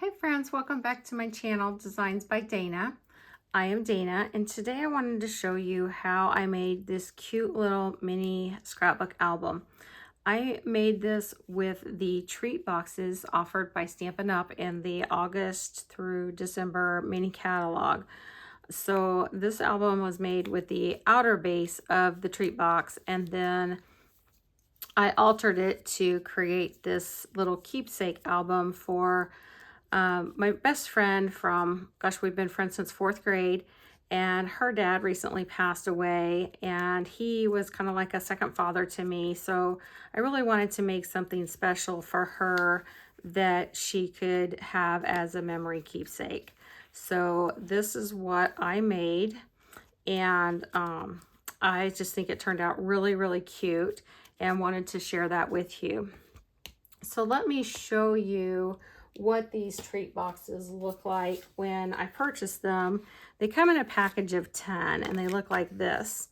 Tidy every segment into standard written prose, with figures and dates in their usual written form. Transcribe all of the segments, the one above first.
Hi friends, welcome back to my channel, Designs by Dana. I am Dana, and today I wanted to show you how I made this cute little mini scrapbook album. I made this with the treat boxes offered by Stampin' Up! In the August through December mini catalog. So this album was made with the outer base of the treat box, and then I altered it to create this little keepsake album for my best friend from, gosh, we've been friends since 4th grade, and her dad recently passed away, and he was kind of like a second father to me. So I really wanted to make something special for her that she could have as a memory keepsake. So this is what I made, and I just think it turned out really, really cute and wanted to share that with you. So let me show you what these treat boxes look like when I purchased them. They come in a package of 10 and they look like this.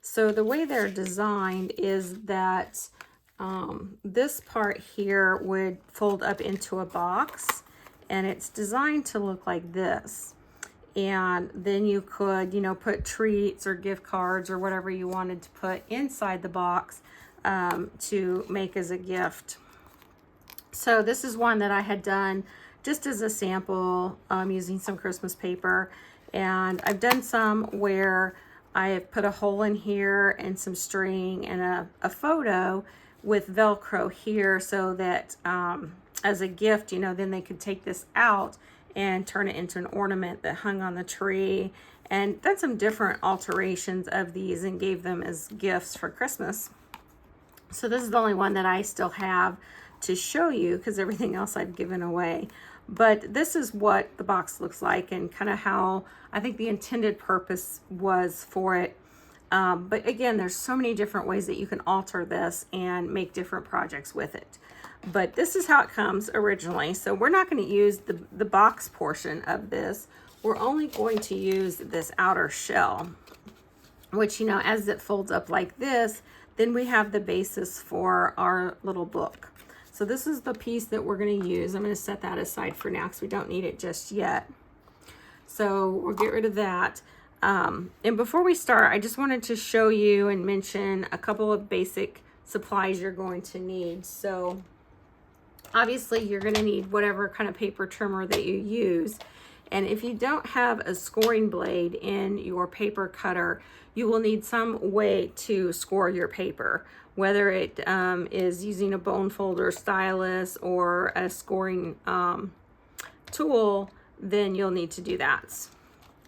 So the way they're designed is that this part here would fold up into a box, and it's designed to look like this. And then you could, put treats or gift cards or whatever you wanted to put inside the box to make as a gift. So this is one that I had done just as a sample using some Christmas paper. And I've done some where I have put a hole in here and some string and a photo with Velcro here, so that as a gift, then they could take this out and turn it into an ornament that hung on the tree. And done some different alterations of these and gave them as gifts for Christmas. So this is the only one that I still have to show you, because everything else I've given away. But this is what the box looks like, and kind of how I think the intended purpose was for it. But again, there's so many different ways that you can alter this and make different projects with it. But this is how it comes originally. So we're not going to use the box portion of this. We're only going to use this outer shell, which, as it folds up like this, then we have the basis for our little book. So this is the piece that we're going to use. I'm going to set that aside for now because we don't need it just yet. So we'll get rid of that. And before we start, I just wanted to show you and mention a couple of basic supplies you're going to need. So obviously you're going to need whatever kind of paper trimmer that you use. And if you don't have a scoring blade in your paper cutter, you will need some way to score your paper, whether it is using a bone folder stylus or a scoring tool. Then you'll need to do that.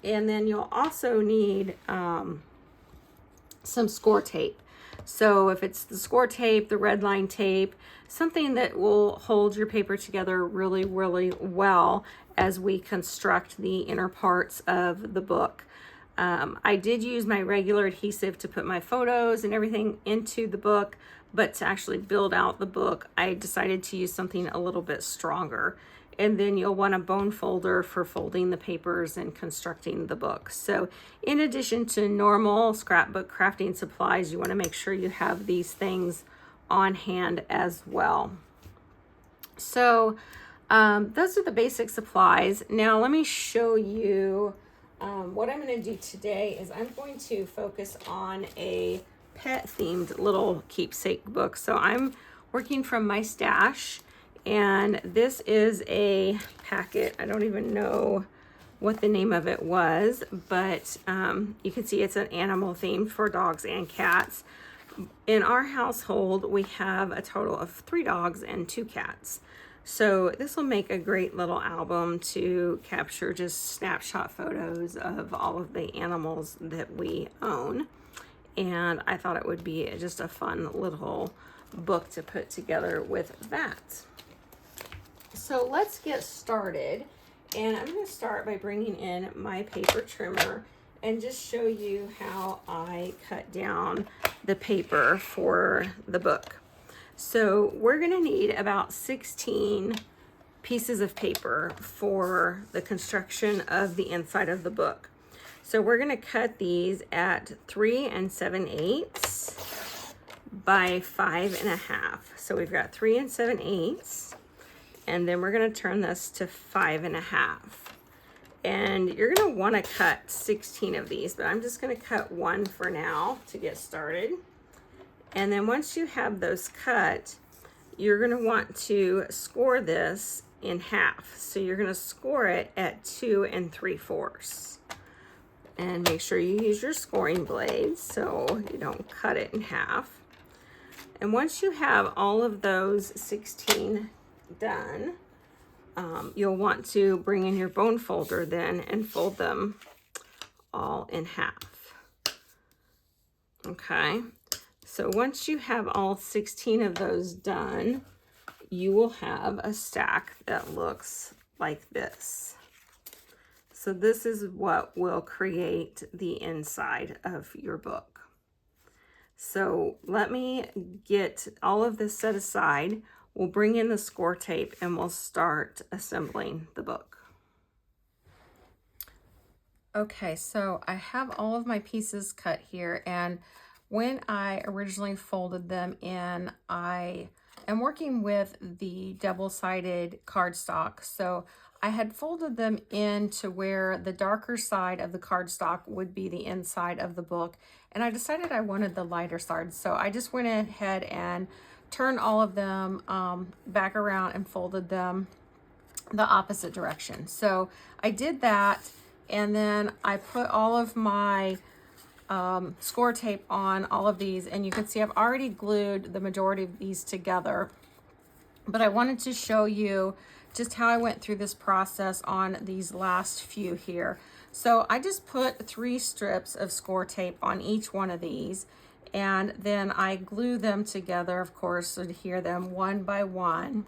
And then you'll also need some score tape. So if it's the score tape, the red line tape, something that will hold your paper together really, really well as we construct the inner parts of the book. I did use my regular adhesive to put my photos and everything into the book, but to actually build out the book, I decided to use something a little bit stronger. And then you'll want a bone folder for folding the papers and constructing the book. So in addition to normal scrapbook crafting supplies, you want to make sure you have these things on hand as well. So those are the basic supplies. Now let me show you what I'm going to do today is I'm going to focus on a pet themed little keepsake book. So I'm working from my stash, and this is a packet. I don't even know what the name of it was, but you can see it's an animal themed for dogs and cats. In our household, we have a total of 3 dogs and 2 cats. So this will make a great little album to capture just snapshot photos of all of the animals that we own. And I thought it would be just a fun little book to put together with that. So let's get started. And I'm going to start by bringing in my paper trimmer and just show you how I cut down the paper for the book. So we're going to need about 16 pieces of paper for the construction of the inside of the book. So we're going to cut these at 3 7/8 by 5 1/2. So we've got 3 7/8. And then we're gonna turn this to 5.5. And you're gonna wanna cut 16 of these, but I'm just gonna cut one for now to get started. And then once you have those cut, you're gonna want to score this in half. So you're gonna score it at 2 3/4. And make sure you use your scoring blades so you don't cut it in half. And once you have all of those 16 done, you'll want to bring in your bone folder then and fold them all in half. Okay, so once you have all 16 of those done, you will have a stack that looks like this. So this is what will create the inside of your book. So let me get all of this set aside. We'll bring in the score tape and we'll start assembling the book. Okay, so I have all of my pieces cut here, and when I originally folded them in, I am working with the double-sided cardstock. So I had folded them in to where the darker side of the cardstock would be the inside of the book, and I decided I wanted the lighter side. So I just went ahead and turned all of them back around and folded them the opposite direction. So I did that, and then I put all of my score tape on all of these, and you can see I've already glued the majority of these together, but I wanted to show you just how I went through this process on these last few here. So I just put 3 strips of score tape on each one of these, and then I glue them together, of course, so to hear them one by one.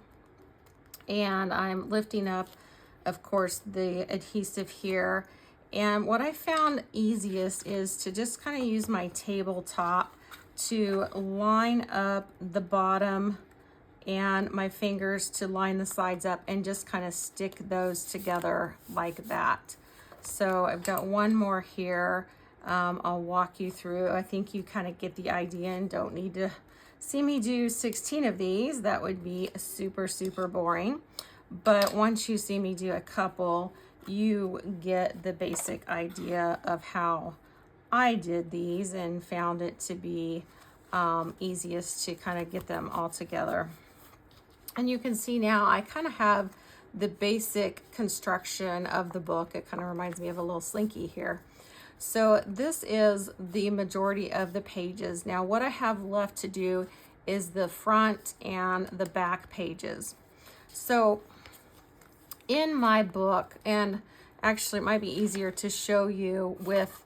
And I'm lifting up, of course, the adhesive here. And what I found easiest is to just kind of use my tabletop to line up the bottom and my fingers to line the sides up and just kind of stick those together like that. So I've got one more here. I'll walk you through. I think you kind of get the idea and don't need to see me do 16 of these. That would be super, super boring. But once you see me do a couple, you get the basic idea of how I did these and found it to be easiest to kind of get them all together. And you can see now I kind of have the basic construction of the book. It kind of reminds me of a little slinky here. So this is the majority of the pages. Now what I have left to do is the front and the back pages. So in my book, and actually it might be easier to show you with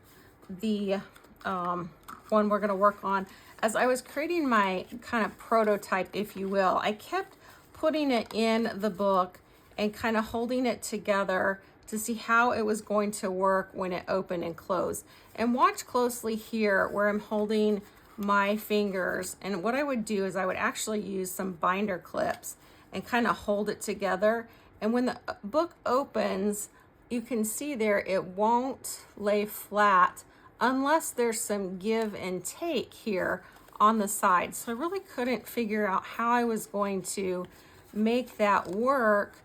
the one we're going to work on, as I was creating my kind of prototype, if you will, I kept putting it in the book and kind of holding it together to see how it was going to work when it opened and closed. And watch closely here where I'm holding my fingers. And what I would do is I would actually use some binder clips and kind of hold it together. And when the book opens, you can see there it won't lay flat unless there's some give and take here on the side. So I really couldn't figure out how I was going to make that work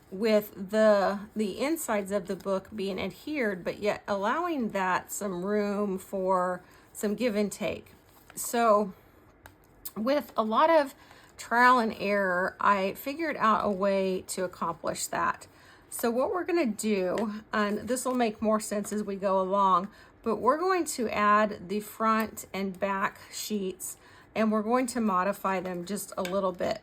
with the insides of the book being adhered, but yet allowing that some room for some give and take. So with a lot of trial and error, I figured out a way to accomplish that. So what we're going to do, and this will make more sense as we go along, but we're going to add the front and back sheets, and we're going to modify them just a little bit.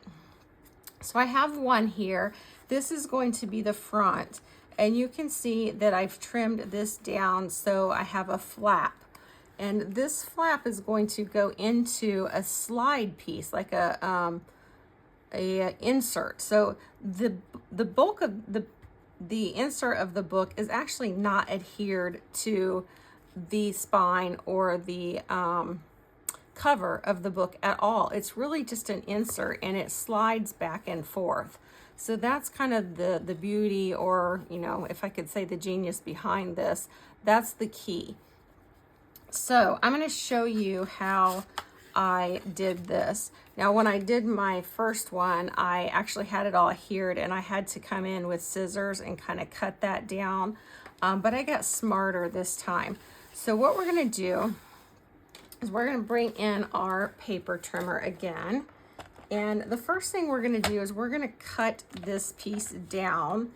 So I have one here. This is going to be the front, and you can see that I've trimmed this down so I have a flap. And this flap is going to go into a slide piece, like a insert. So the bulk of the insert of the book is actually not adhered to the spine or the cover of the book at all. It's really just an insert, and it slides back and forth. So that's kind of the beauty, or, you know, if I could say the genius behind this, that's the key. So I'm going to show you how I did this. Now, when I did my first one, I actually had it all adhered and I had to come in with scissors and kind of cut that down. But I got smarter this time. So what we're gonna do is we're gonna bring in our paper trimmer again. And the first thing we're gonna do is we're gonna cut this piece down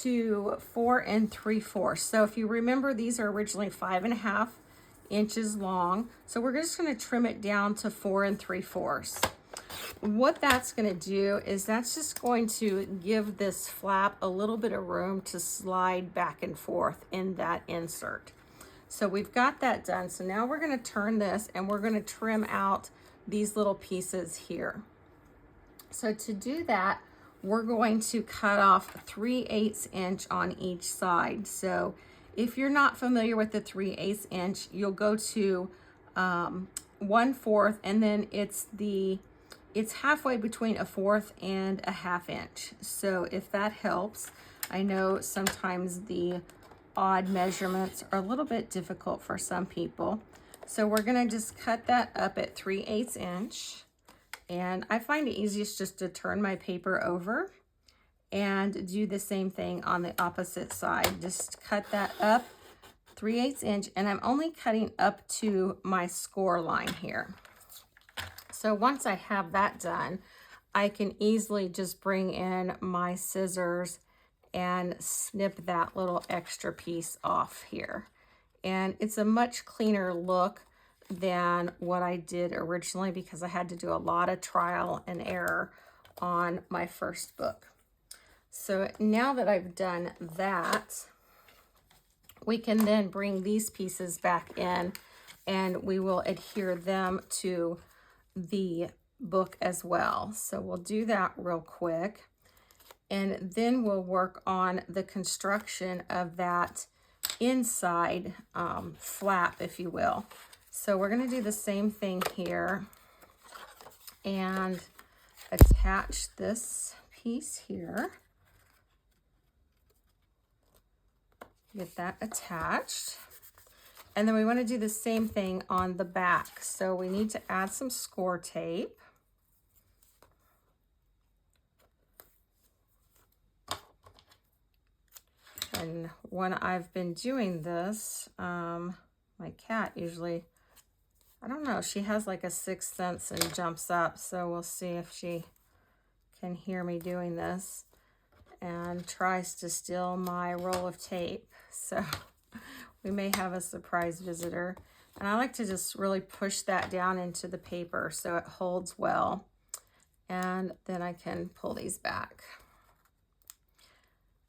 to 4 3/4. So if you remember, these are originally 5.5 inches long. So we're just gonna trim it down to 4 3/4. What that's gonna do is that's just going to give this flap a little bit of room to slide back and forth in that insert. So we've got that done. So now we're gonna turn this and we're gonna trim out these little pieces here. So to do that, we're going to cut off 3/8 inch on each side. So if you're not familiar with the 3/8 inch, you'll go to 1/4, and then it's halfway between 1/4 and 1/2 inch. So if that helps, I know sometimes the odd measurements are a little bit difficult for some people. So we're gonna just cut that up at 3/8 inch. And I find it easiest just to turn my paper over and do the same thing on the opposite side. Just cut that up 3/8 inch, and I'm only cutting up to my score line here. So once I have that done, I can easily just bring in my scissors and snip that little extra piece off here. And it's a much cleaner look than what I did originally because I had to do a lot of trial and error on my first book. So now that I've done that, we can then bring these pieces back in and we will adhere them to the book as well. So we'll do that real quick. And then we'll work on the construction of that inside flap, if you will. So we're gonna do the same thing here and attach this piece here. Get that attached. And then we wanna do the same thing on the back. So we need to add some score tape. And when I've been doing this, my cat usually, I don't know, she has like a sixth sense and jumps up. So we'll see if she can hear me doing this and tries to steal my roll of tape. So we may have a surprise visitor. And I like to just really push that down into the paper so it holds well. And then I can pull these back.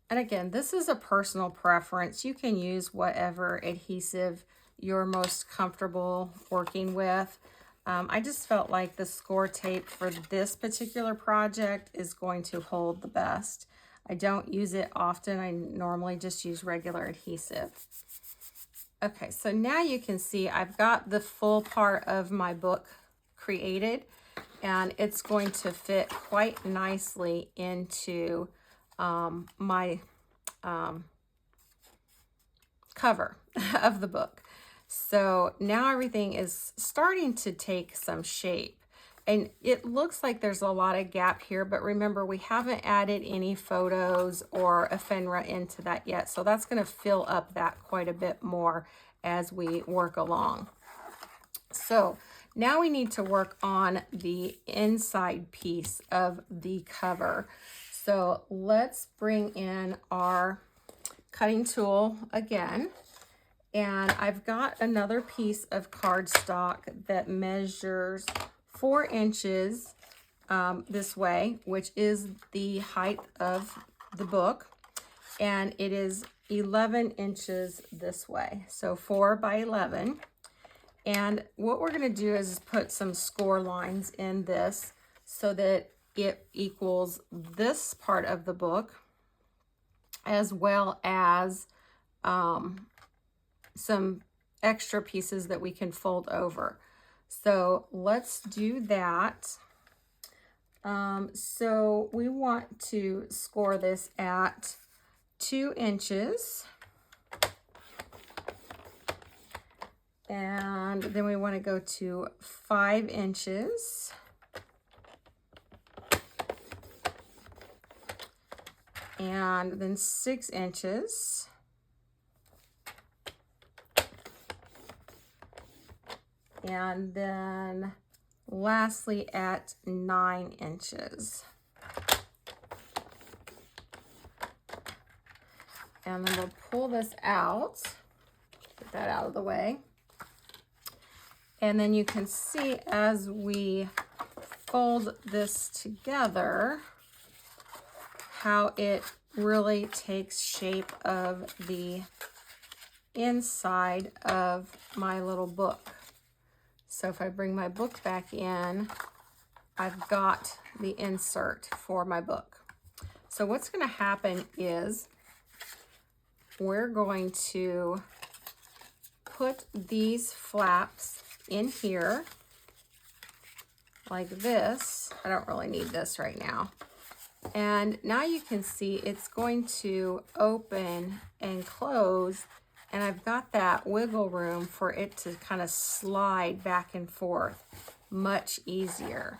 And again, this is a personal preference. You can use whatever adhesive you're most comfortable working with. I just felt like the score tape for this particular project is going to hold the best. I don't use it often. I normally just use regular adhesive. Okay, so now you can see I've got the full part of my book created, and it's going to fit quite nicely into my cover of the book. So now everything is starting to take some shape, and it looks like there's a lot of gap here, but remember, we haven't added any photos or ephemera into that yet. So that's going to fill up that quite a bit more as we work along. So now we need to work on the inside piece of the cover. So let's bring in our cutting tool again. And I've got another piece of cardstock that measures 4 inches this way, which is the height of the book. And it is 11 inches this way. So 4 by 11. And what we're gonna do is put some score lines in this so that it equals this part of the book, as well as some extra pieces that we can fold over. So let's do that. So we want to score this at 2 inches. And then we want to go to 5 inches. And then 6 inches. And then lastly at 9 inches. And then we'll pull this out, get that out of the way. And then you can see as we fold this together, how it really takes shape of the inside of my little book. So if I bring my book back in, I've got the insert for my book. So what's going to happen is we're going to put these flaps in here like this. I don't really need this right now. And now you can see it's going to open and close, and I've got that wiggle room for it to kind of slide back and forth much easier.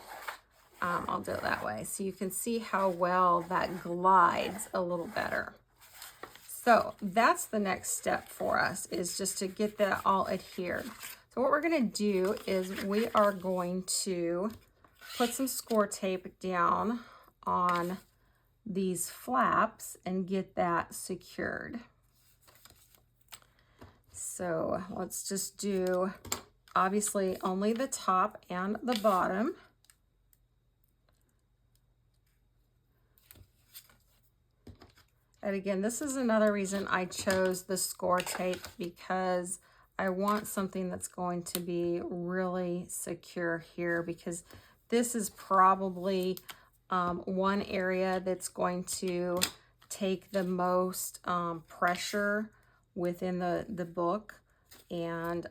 I'll do it that way so you can see how well that glides a little better. So that's the next step for us, is just to get that all adhered. So what we're going to do is we are going to put some score tape down on these flaps and get that secured. So let's just do obviously only the top and the bottom. And again, this is another reason I chose the score tape, because I want something that's going to be really secure here, because this is probably one area that's going to take the most pressure within the book, and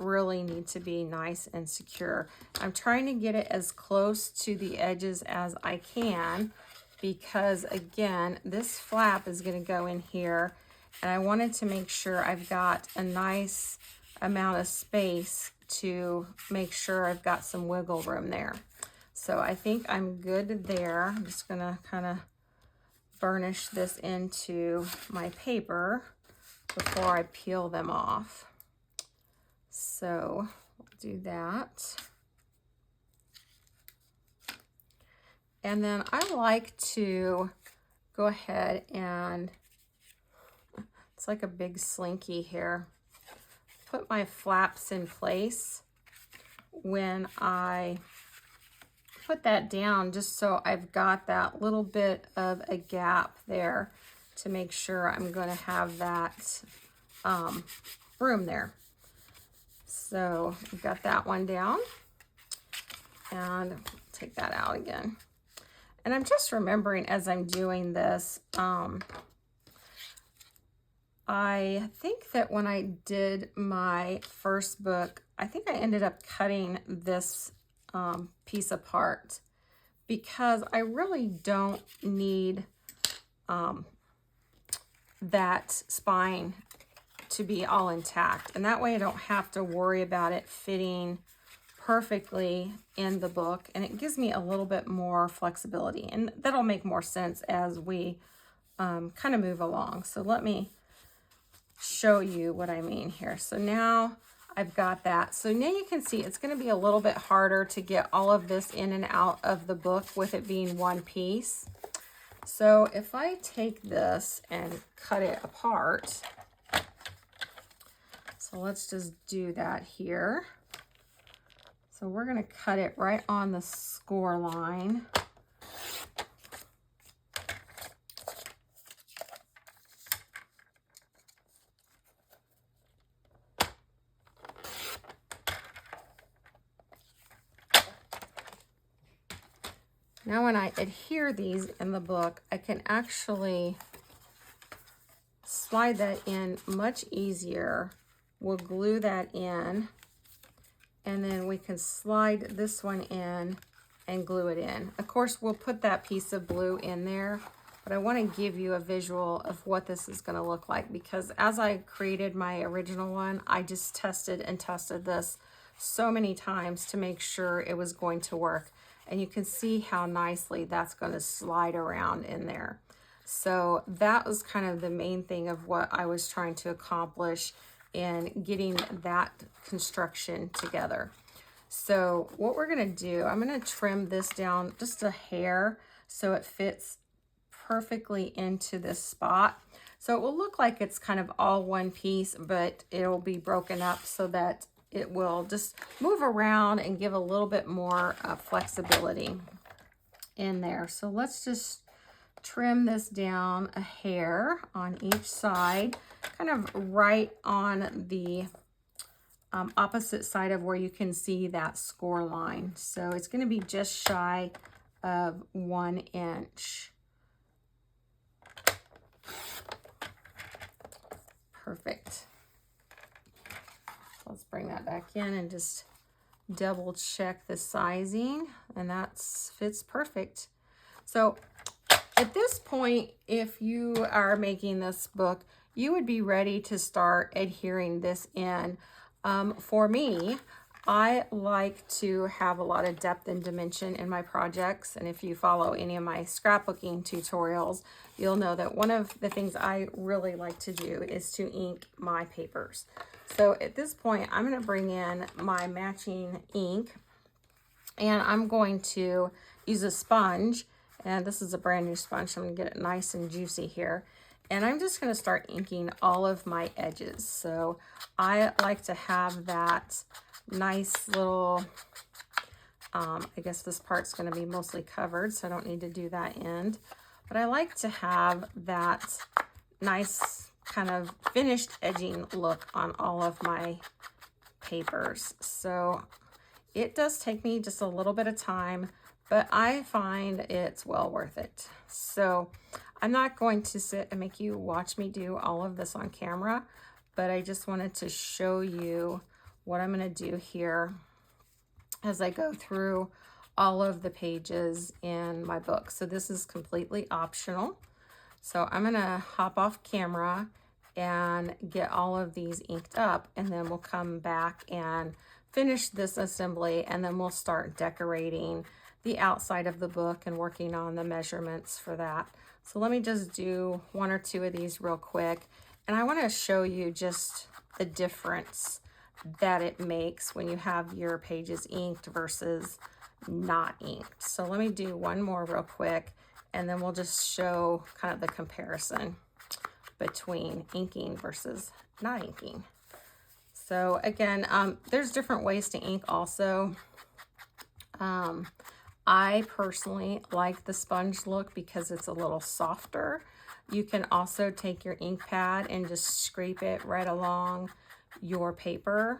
really need to be nice and secure. I'm trying to get it as close to the edges as I can, because again, this flap is going to go in here, and I wanted to make sure I've got a nice amount of space to make sure I've got some wiggle room there. So I think I'm good there. I'm just going to kind of burnish this into my paper before I peel them off. So we'll do that. And then I like to go ahead and, it's like a big slinky here, put my flaps in place when I put that down, just so I've got that little bit of a gap there to make sure I'm going to have that room there. So we've got that one down, and take that out again. And I'm just remembering as I'm doing this, I think that when I did my first book, I think I ended up cutting this piece apart, because I really don't need that spine to be all intact. And that way I don't have to worry about it fitting perfectly in the book, and it gives me a little bit more flexibility, and that'll make more sense as we kind of move along. So let me show you what I mean here. So now I've got that. So now you can see it's going to be a little bit harder to get all of this in and out of the book with it being one piece. So if I take this and cut it apart, so let's just do that here. So we're going to cut it right on the score line. Now when I adhere these in the book, I can actually slide that in much easier. We'll glue that in, and then we can slide this one in and glue it in. Of course, we'll put that piece of blue in there, but I want to give you a visual of what this is going to look like, because as I created my original one, I just tested and tested this so many times to make sure it was going to work. And you can see how nicely that's going to slide around in there. So that was kind of the main thing of what I was trying to accomplish in getting that construction together. So what we're going to do, I'm going to trim this down just a hair so it fits perfectly into this spot. So it will look like it's kind of all one piece, but it'll be broken up so that it will just move around and give a little bit more flexibility in there. So let's just trim this down a hair on each side, kind of right on the opposite side of where you can see that score line. So it's going to be just shy of 1 inch. Perfect. Let's bring that back in and just double check the sizing, and that fits perfect. So at this point, if you are making this book, you would be ready to start adhering this in. For me, I like to have a lot of depth and dimension in my projects, and if you follow any of my scrapbooking tutorials, you'll know that one of the things I really like to do is to ink my papers. So at this point, I'm going to bring in my matching ink, and I'm going to use a sponge, and this is a brand new sponge. So I'm going to get it nice and juicy here. And I'm just going to start inking all of my edges. So I like to have that nice little, I guess this part's going to be mostly covered, so I don't need to do that end. But I like to have that nice kind of finished edging look on all of my papers. So it does take me just a little bit of time, but I find it's well worth it. So I'm not going to sit and make you watch me do all of this on camera, but I just wanted to show you what I'm going to do here as I go through all of the pages in my book. So this is completely optional. So I'm going to hop off camera and get all of these inked up, and then we'll come back and finish this assembly, and then we'll start decorating the outside of the book and working on the measurements for that. So let me just do 1 or 2 of these real quick, and I want to show you just the difference that it makes when you have your pages inked versus not inked. So let me do one more real quick, and then we'll just show kind of the comparison between inking versus not inking. So again, there's different ways to ink also. I personally like the sponge look because it's a little softer. You can also take your ink pad and just scrape it right along your paper.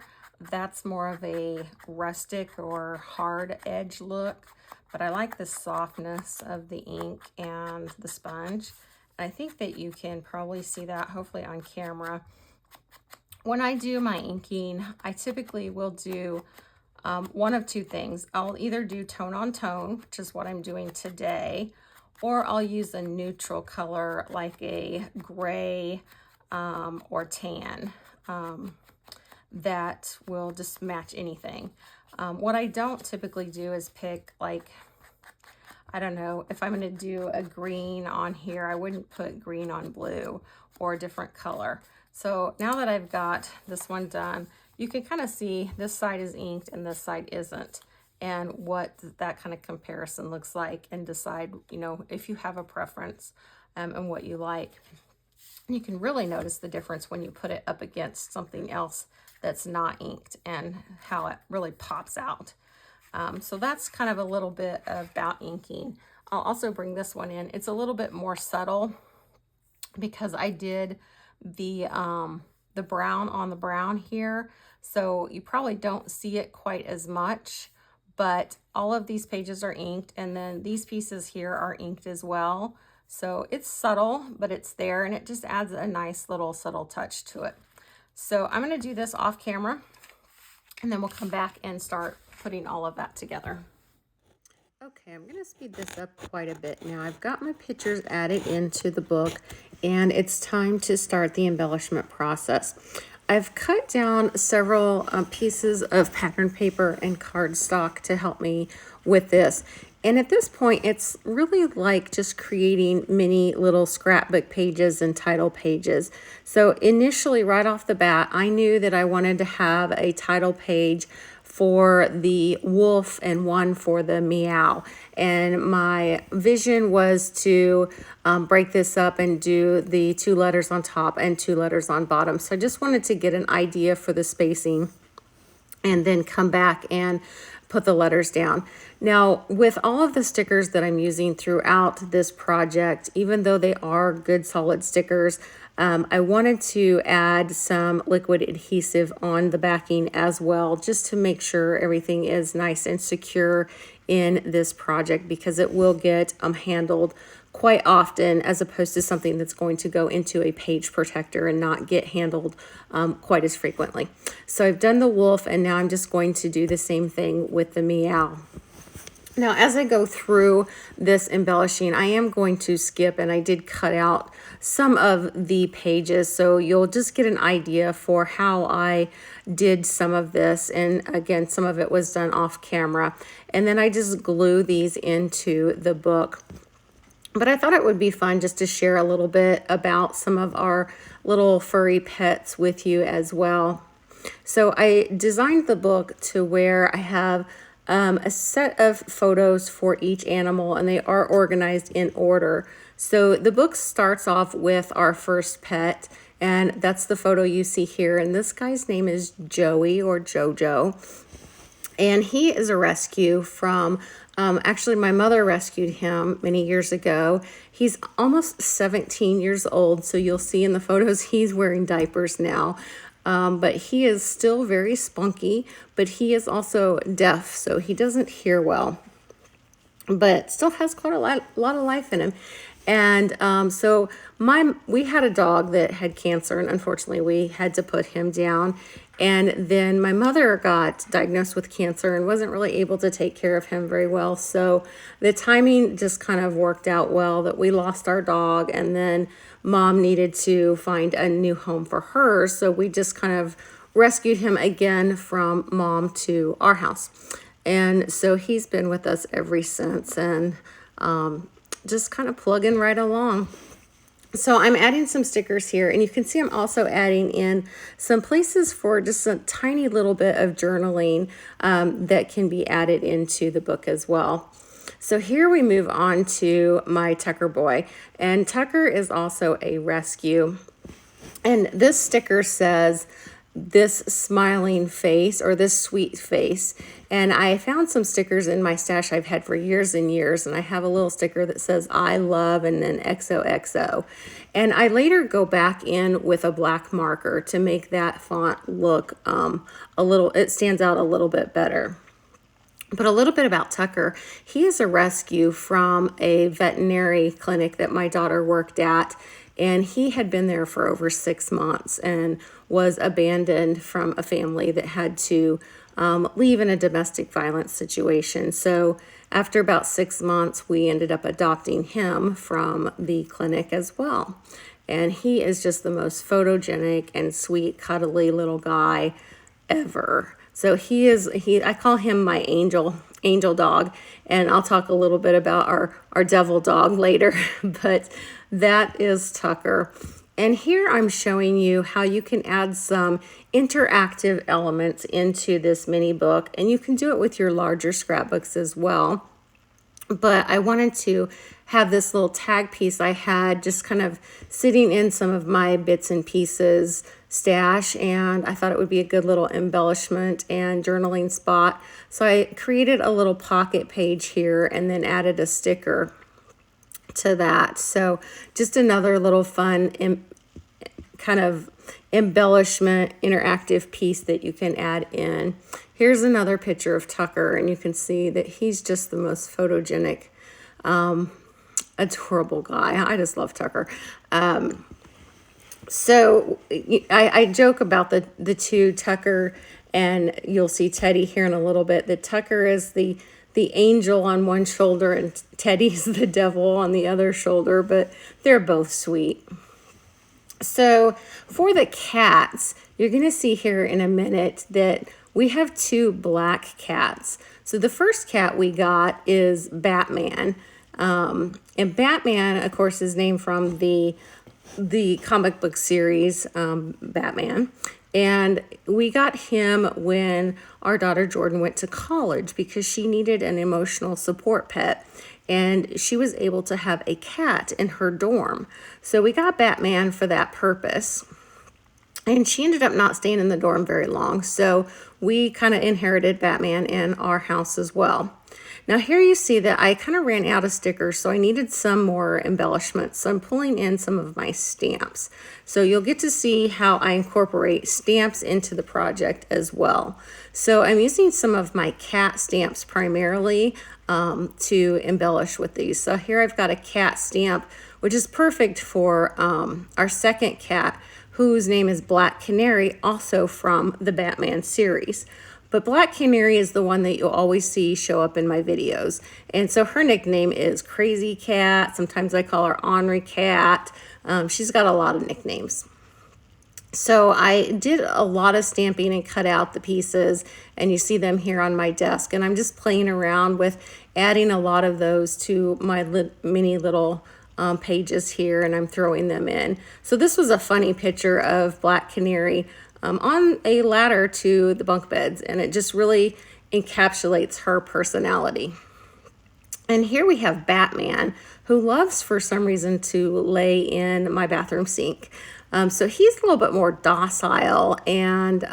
That's more of a rustic or hard edge look, but I like the softness of the ink and the sponge. I think that you can probably see that hopefully on camera. When I do my inking, I typically will do one of 2 things. I'll either do tone on tone, which is what I'm doing today, or I'll use a neutral color like a gray or tan that will just match anything. What I don't typically do is pick, like, I don't know, if I'm going to do a green on here, I wouldn't put green on blue or a different color. So now that I've got this one done, you can kind of see this side is inked and this side isn't, and what that kind of comparison looks like, and decide, you know, if you have a preference and what you like. You can really notice the difference when you put it up against something else that's not inked and how it really pops out. So that's kind of a little bit about inking. I'll also bring this one in. It's a little bit more subtle because I did the brown on the brown here. So you probably don't see it quite as much, but all of these pages are inked, and then these pieces here are inked as well. So it's subtle, but it's there, and it just adds a nice little subtle touch to it. So I'm going to do this off camera, and then we'll come back and start putting all of that together. Okay, I'm going to speed this up quite a bit now. I've got my pictures added into the book, and it's time to start the embellishment process. I've cut down several pieces of pattern paper and cardstock to help me with this. And at this point, it's really like just creating mini little scrapbook pages and title pages. So initially, right off the bat, I knew that I wanted to have a title page for the wolf and one for the meow. And my vision was to break this up and do the 2 letters on top and 2 letters on bottom. So I just wanted to get an idea for the spacing and then come back and put the letters down. Now, with all of the stickers that I'm using throughout this project, even though they are good solid stickers, I wanted to add some liquid adhesive on the backing as well, just to make sure everything is nice and secure in this project, because it will get handled quite often, as opposed to something that's going to go into a page protector and not get handled quite as frequently. So I've done the wolf, and now I'm just going to do the same thing with the meow. Now, as I go through this embellishing, I am going to skip, and I did cut out some of the pages, so you'll just get an idea for how I did some of this. And again, some of it was done off camera. And then I just glue these into the book. But I thought it would be fun just to share a little bit about some of our little furry pets with you as well. So I designed the book to where I have a set of photos for each animal, and they are organized in order. So the book starts off with our first pet, and that's the photo you see here. And this guy's name is Joey, or Jojo. And he is a rescue from, actually my mother rescued him many years ago. He's almost 17 years old, so you'll see in the photos he's wearing diapers now. But he is still very spunky, but he is also deaf, so he doesn't hear well, but still has quite a lot of life in him. And so we had a dog that had cancer, and unfortunately we had to put him down. And then my mother got diagnosed with cancer and wasn't really able to take care of him very well. So the timing just kind of worked out well that we lost our dog, and then Mom needed to find a new home for her. So we just kind of rescued him again from Mom to our house. And so he's been with us ever since, and just kind of plugging right along. So I'm adding some stickers here, and you can see I'm also adding in some places for just a tiny little bit of journaling that can be added into the book as well. So here we move on to my Tucker boy, and Tucker is also a rescue. And this sticker says, "This smiling face," or "this sweet face." And I found some stickers in my stash I've had for years and years, and I have a little sticker that says "I love" and then XOXO. And I later go back in with a black marker to make that font look it stands out a little bit better. But a little bit about Tucker. He is a rescue from a veterinary clinic that my daughter worked at, and he had been there for over 6 months and was abandoned from a family that had to leave in a domestic violence situation. So after about 6 months, we ended up adopting him from the clinic as well. And he is just the most photogenic and sweet, cuddly little guy ever. So I call him my angel dog, and I'll talk a little bit about our devil dog later, but that is Tucker. And here I'm showing you how you can add some interactive elements into this mini book, and you can do it with your larger scrapbooks as well. But I wanted to have this little tag piece I had just kind of sitting in some of my bits and pieces stash, and I thought it would be a good little embellishment and journaling spot. So I created a little pocket page here and then added a sticker to that. So just another little fun kind of embellishment interactive piece that you can add in. Here's another picture of Tucker, and you can see that he's just the most photogenic, adorable guy. I just love Tucker. So I joke about the two, Tucker, and you'll see Teddy here in a little bit, that Tucker is the the angel on one shoulder and Teddy's the devil on the other shoulder, but they're both sweet. So for the cats, you're going to see here in a minute that we have two black cats. So the first cat we got is Batman. And Batman, of course, is named from the comic book series, Batman. And we got him when our daughter Jordan went to college because she needed an emotional support pet. And she was able to have a cat in her dorm. So we got Batman for that purpose. And she ended up not staying in the dorm very long. So we kind of inherited Batman in our house as well. Now here you see that I kind of ran out of stickers, so I needed some more embellishments. So I'm pulling in some of my stamps. So you'll get to see how I incorporate stamps into the project as well. So I'm using some of my cat stamps primarily to embellish with these. So here I've got a cat stamp, which is perfect for our second cat, whose name is Black Canary, also from the Batman series. But Black Canary is the one that you'll always see show up in my videos. And so her nickname is Crazy Cat. Sometimes I call her Ornery Cat. She's got a lot of nicknames. So I did a lot of stamping and cut out the pieces, and you see them here on my desk. And I'm just playing around with adding a lot of those to my mini little pages here, and I'm throwing them in. So this was a funny picture of Black Canary on a ladder to the bunk beds, and it just really encapsulates her personality. And here we have Batman, who loves for some reason to lay in my bathroom sink. So he's a little bit more docile and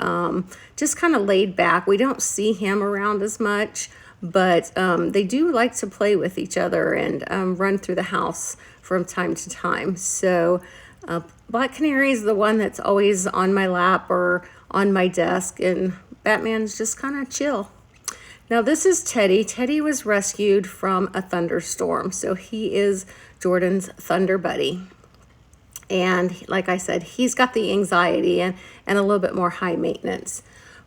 just kind of laid back. We don't see him around as much, but they do like to play with each other and run through the house from time to time. So Black Canary is the one that's always on my lap or on my desk, and Batman's just kind of chill. Now this is Teddy. Teddy was rescued from a thunderstorm, so he is Jordan's thunder buddy. And like I said, he's got the anxiety and a little bit more high maintenance.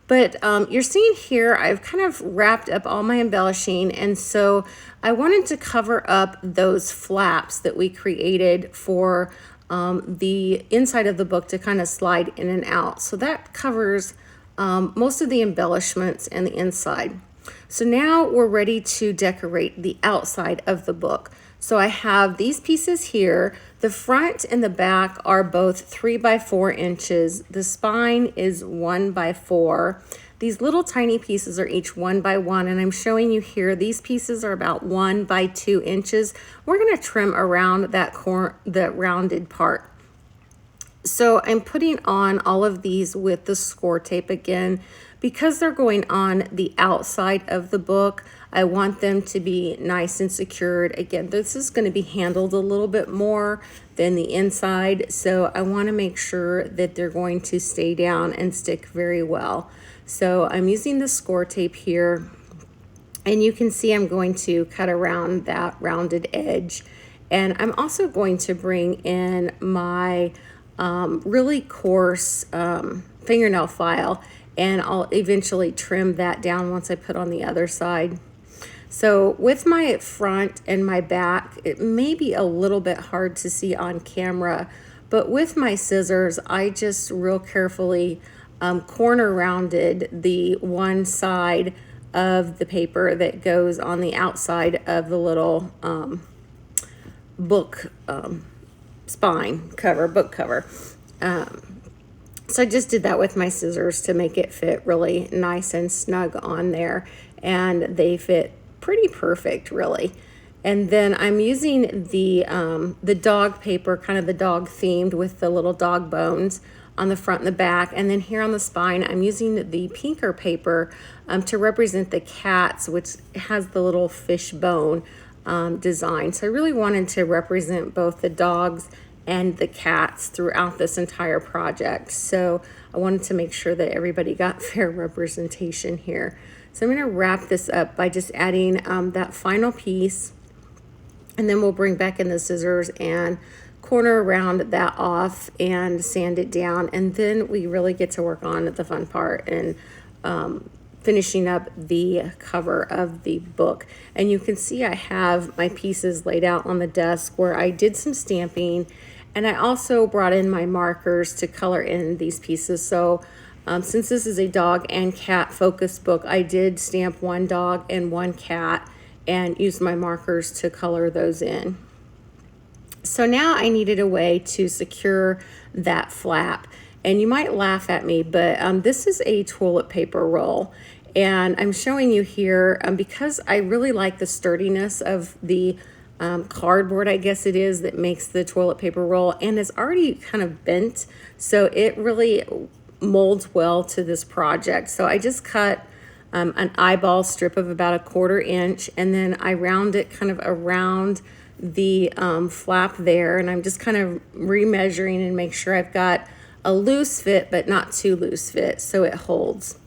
But you're seeing here, I've kind of wrapped up all my embellishing, and so I wanted to cover up those flaps that we created for the inside of the book to kind of slide in and out. So that covers most of the embellishments and the inside. So now we're ready to decorate the outside of the book. So I have these pieces here. The front and the back are both 3 by 4 inches. The spine is 1 by 4. These little tiny pieces are each 1 by 1, and I'm showing you here, these pieces are about 1 by 2 inches. We're gonna trim around that the rounded part. So I'm putting on all of these with the score tape again. Because they're going on the outside of the book, I want them to be nice and secured. Again, this is going to be handled a little bit more than the inside, so I want to make sure that they're going to stay down and stick very well. So I'm using the score tape here, and you can see I'm going to cut around that rounded edge. And I'm also going to bring in my really coarse fingernail file, and I'll eventually trim that down once I put on the other side. So with my front and my back, it may be a little bit hard to see on camera, but with my scissors, I just real carefully corner rounded the one side of the paper that goes on the outside of the little book spine cover, book cover. So I just did that with my scissors to make it fit really nice and snug on there, and they fit pretty perfect really. And then I'm using the dog paper, kind of the dog themed with the little dog bones on the front and the back. And then here on the spine, I'm using the pinker paper to represent the cats, which has the little fish bone design. So I really wanted to represent both the dogs and the cats throughout this entire project. So I wanted to make sure that everybody got fair representation here. So I'm going to wrap this up by just adding that final piece, and then we'll bring back in the scissors and corner around that off and sand it down, and then we really get to work on the fun part and finishing up the cover of the book. And you can see I have my pieces laid out on the desk where I did some stamping, and I also brought in my markers to color in these pieces. So since this is a dog and cat focused book, I did stamp one dog and one cat and used my markers to color those in. So now I needed a way to secure that flap. And you might laugh at me, but this is a toilet paper roll. And I'm showing you here because I really like the sturdiness of the cardboard, I guess it is, that makes the toilet paper roll. And it's already kind of bent, so it really molds well to this project. So I just cut an eyeball strip of about 1/4 inch, and then I round it kind of around the flap there, and I'm just kind of remeasuring and make sure I've got a loose fit but not too loose fit so it holds.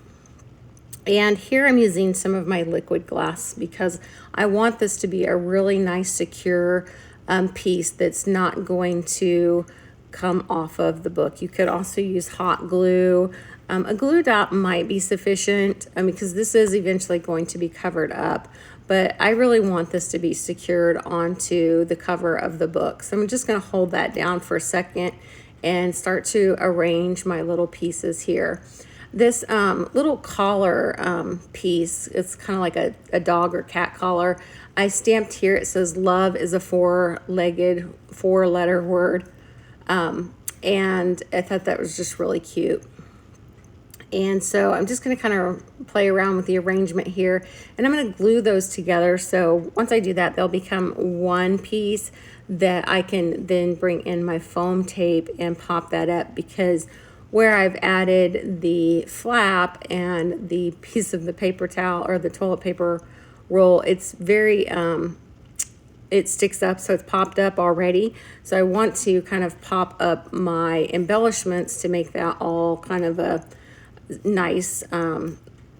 And here I'm using some of my liquid glass because I want this to be a really nice secure piece that's not going to come off of the book. You could also use hot glue. A glue dot might be sufficient because this is eventually going to be covered up, but I really want this to be secured onto the cover of the book. So I'm just going to hold that down for a second and start to arrange my little pieces here. This little collar piece, it's kind of like a dog or cat collar. I stamped here, it says love is a four-legged, four-letter word. And I thought that was just really cute. And so I'm just going to kind of play around with the arrangement here, and I'm going to glue those together. So once I do that, they'll become one piece that I can then bring in my foam tape and pop that up, because where I've added the flap and the piece of the paper towel or the toilet paper roll, it's very it sticks up, so it's popped up already. So I want to kind of pop up my embellishments to make that all kind of a nice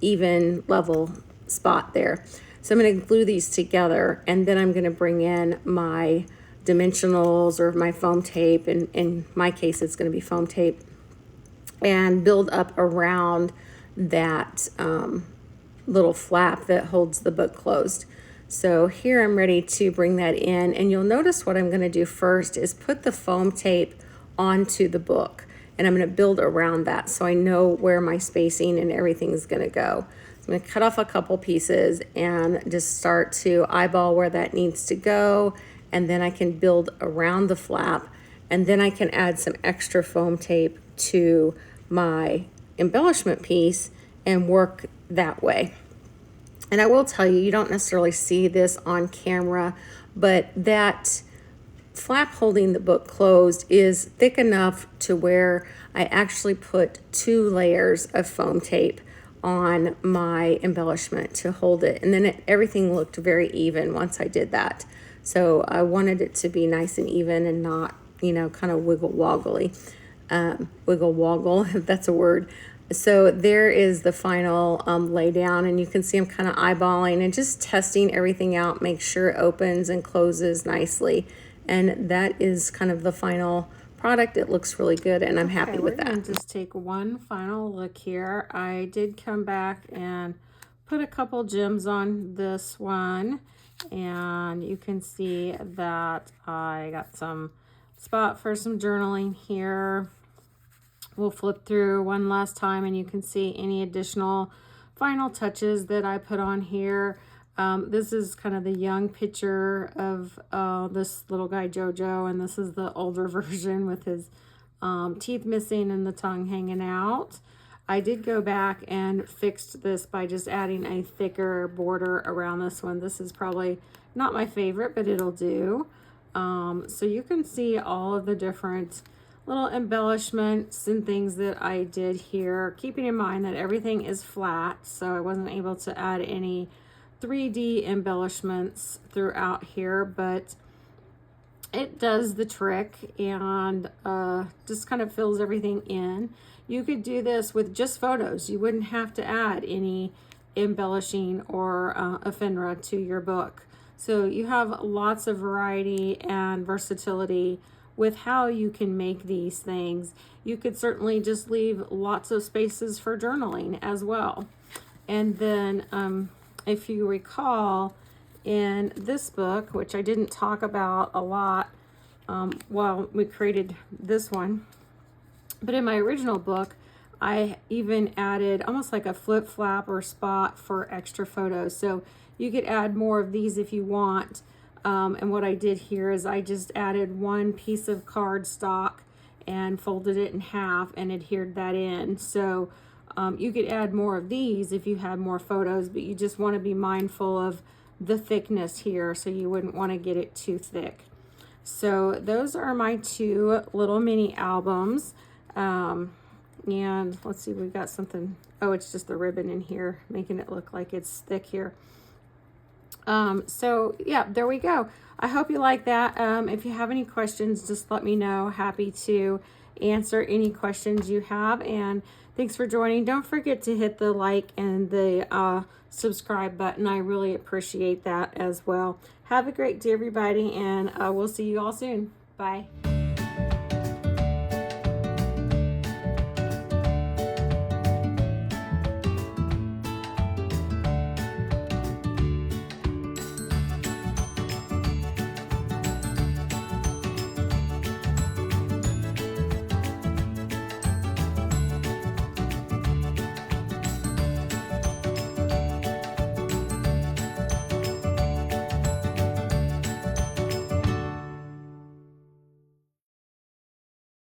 even level spot there. So I'm going to glue these together, and then I'm going to bring in my dimensionals or my foam tape, and in my case it's going to be foam tape, and build up around that little flap that holds the book closed. So here I'm ready to bring that in, and you'll notice what I'm going to do first is put the foam tape onto the book, and I'm going to build around that so I know where my spacing and everything is going to go. So I'm going to cut off a couple pieces and just start to eyeball where that needs to go, and then I can build around the flap, and then I can add some extra foam tape to my embellishment piece and work that way. And I will tell you, you don't necessarily see this on camera, but that flap holding the book closed is thick enough to where I actually put 2 layers of foam tape on my embellishment to hold it. And then everything looked very even once I did that. So I wanted it to be nice and even and not, you know, kind of wiggle woggle, if that's a word. So there is the final lay down, and you can see I'm kind of eyeballing and just testing everything out, make sure it opens and closes nicely. And that is kind of the final product. It looks really good, and I'm happy with that. And just take one final look here. I did come back and put a couple gems on this one, and you can see that I got some spot for some journaling here. We'll flip through one last time, and you can see any additional final touches that I put on here. This is kind of the young picture of this little guy Jojo, and this is the older version with his teeth missing and the tongue hanging out. I did go back and fixed this by just adding a thicker border around this one. This is probably not my favorite, but it'll do. So you can see all of the different little embellishments and things that I did here, keeping in mind that everything is flat, so I wasn't able to add any 3D embellishments throughout here, but it does the trick and just kind of fills everything in. You could do this with just photos. You wouldn't have to add any embellishing or ephemera to your book. So you have lots of variety and versatility with how you can make these things. You could certainly just leave lots of spaces for journaling as well. And then if you recall, in this book, which I didn't talk about a lot while we created this one, but in my original book, I even added almost like a flip flap or spot for extra photos. So you could add more of these if you want. And what I did here is I just added one piece of cardstock and folded it in half and adhered that in. So you could add more of these if you had more photos, but you just want to be mindful of the thickness here, so you wouldn't want to get it too thick. So those are my two little mini albums. And let's see, we've got something, oh, it's just the ribbon in here making it look like it's thick here. So yeah, there we go. I hope you like that. If you have any questions, just let me know. Happy to answer any questions you have. And thanks for joining. Don't forget to hit the like and the subscribe button. I really appreciate that as well. Have a great day, everybody, and we'll see you all soon. Bye.